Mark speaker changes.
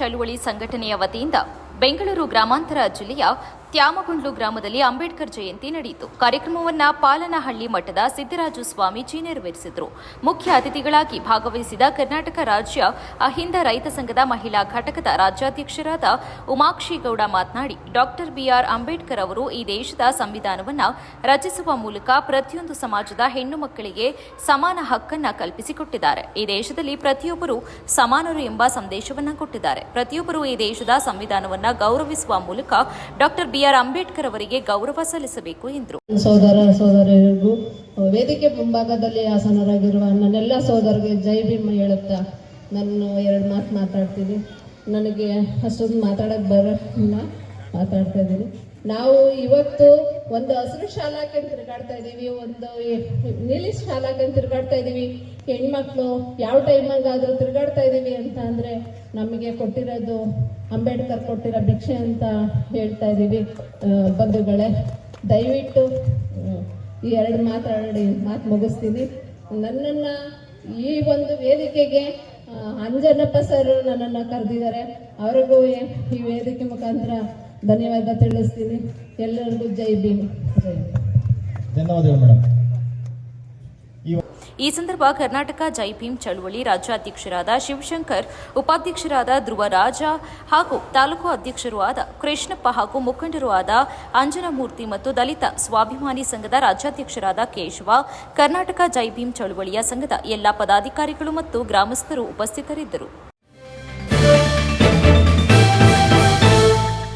Speaker 1: ಚಳುವಳಿ ಸಂಘಟನೆಯ ವತಿಯಿಂದ ಬೆಂಗಳೂರು ಗ್ರಾಮಾಂತರ ಜಿಲ್ಲೆಯ ತ್ಯಾಮಗುಂಡ್ಲು ಗ್ರಾಮದಲ್ಲಿ ಅಂಬೇಡ್ಕರ್ ಜಯಂತಿ ನಡೆಯಿತು. ಕಾರ್ಯಕ್ರಮವನ್ನು ಪಾಲನಹಳ್ಳಿ ಮಠದ ಸಿದ್ದರಾಜು ಸ್ವಾಮೀಜಿ ನೆರವೇರಿಸಿದರು. ಮುಖ್ಯ ಅತಿಥಿಗಳಾಗಿ ಭಾಗವಹಿಸಿದ ಕರ್ನಾಟಕ ರಾಜ್ಯ ಅಹಿಂದ ರೈತ ಸಂಘದ ಮಹಿಳಾ ಘಟಕದ ರಾಜ್ಯಾಧ್ಯಕ್ಷರಾದ ಉಮಾಕ್ಷಿಗೌಡ ಮಾತನಾಡಿ, ಡಾಕ್ಟರ್ ಬಿಆರ್ ಅಂಬೇಡ್ಕರ್ ಅವರು ಈ ದೇಶದ ಸಂವಿಧಾನವನ್ನು ರಚಿಸುವ ಮೂಲಕ ಪ್ರತಿಯೊಂದು ಸಮಾಜದ ಹೆಣ್ಣು ಮಕ್ಕಳಿಗೆ ಸಮಾನ ಹಕ್ಕನ್ನು ಕಲ್ಪಿಸಿಕೊಟ್ಟಿದ್ದಾರೆ. ಈ ದೇಶದಲ್ಲಿ ಪ್ರತಿಯೊಬ್ಬರು ಸಮಾನರು ಎಂಬ ಸಂದೇಶವನ್ನು ಕೊಟ್ಟಿದ್ದಾರೆ. ಪ್ರತಿಯೊಬ್ಬರು ಈ ದೇಶದ ಸಂವಿಧಾನವನ್ನು ಗೌರವಿಸುವ ಮೂಲಕ ಡಾಕ್ಟರ್ ಬಿಆರ್ ಅಂಬೇಡ್ಕರ್ ಅವರಿಗೆ ಗೌರವ ಸಲ್ಲಿಸಬೇಕು ಎಂದರು.
Speaker 2: ಸೋದರರಿಗೂ ವೇದಿಕೆ ಮುಂಭಾಗದಲ್ಲಿ ಆಸನರಾಗಿರುವ ನನ್ನೆಲ್ಲ ಸೋದರಿಗೆ ಜೈ ಭೀಮ್ ಹೇಳುತ್ತಾ ನಾನು ಎರಡು ಮಾತು ಮಾತಾಡ್ತೀನಿ. ನನಗೆ ಅಷ್ಟೊಂದು ಮಾತಾಡೋಕ್ಕೆ ಬರೋಲ್ಲ, ಮಾತಾಡ್ತಾ ಇದ್ದೀನಿ. ನಾವು ಇವತ್ತು ಒಂದು ಹಸಿರು ಶಾಲಾಕ್ಕೆ ತಿರುಗಾಡ್ತಾ ಇದ್ದೀವಿ, ಒಂದು ನೀಲಿ ಶಾಲಾಕ್ಕೆ ತಿರುಗಾಡ್ತಾ ಇದ್ದೀವಿ. ಹೆಣ್ಮಕ್ಳು ಯಾವ ಟೈಮಾಗಾದರೂ ತಿರುಗಾಡ್ತಾ ಇದ್ದೀವಿ ಅಂತ ಅಂದರೆ ನಮಗೆ ಕೊಟ್ಟಿರೋದು ಅಂಬೇಡ್ಕರ್ ಕೊಟ್ಟಿರೋ ಭಿಕ್ಷೆ ಅಂತ ಹೇಳ್ತಾ ಇದ್ದೀವಿ. ಬಂಧುಗಳೇ, ದಯವಿಟ್ಟು ಈ ಎರಡು ಮಾತು ಮುಗಿಸ್ತೀನಿ. ನನ್ನನ್ನು ಈ ಒಂದು ವೇದಿಕೆಗೆ ಅಂಜನಪ್ಪ ಸರ್ ನನ್ನನ್ನು ಕರೆದಿದ್ದಾರೆ. ಅವರಿಗೂ ಈ ವೇದಿಕೆ ಮುಖಾಂತರ ಧನ್ಯವಾದ ತಿಳಿಸ್ತೀನಿ. ಎಲ್ಲರಿಗೂ ಜೈ ಭೀಮ್.
Speaker 3: ಧನ್ಯವಾದಗಳು ಮೇಡಮ್.
Speaker 1: ಈ ಸಂದರ್ಭ ಕರ್ನಾಟಕ ಜೈ ಭೀಮ್ ಚಳುವಳಿ ರಾಜ್ಯಾಧ್ಯಕ್ಷರಾದ ಶಿವಶಂಕರ್, ಉಪಾಧ್ಯಕ್ಷರಾದ ಧ್ರುವರಾಜ ಹಾಗೂ ತಾಲೂಕು ಅಧ್ಯಕ್ಷರೂ ಆದ ಕೃಷ್ಣಪ್ಪ ಹಾಗೂ ಮುಖಂಡರೂ ಆದ ಅಂಜನಮೂರ್ತಿ ಮತ್ತು ದಲಿತ ಸ್ವಾಭಿಮಾನಿ ಸಂಘದ ರಾಜ್ಯಾಧ್ಯಕ್ಷರಾದ ಕೇಶವ, ಕರ್ನಾಟಕ ಜೈ ಭೀಮ್ ಚಳುವಳಿಯ ಸಂಘದ ಎಲ್ಲ ಪದಾಧಿಕಾರಿಗಳು ಮತ್ತು ಗ್ರಾಮಸ್ಥರು ಉಪಸ್ಥಿತರಿದ್ದರು.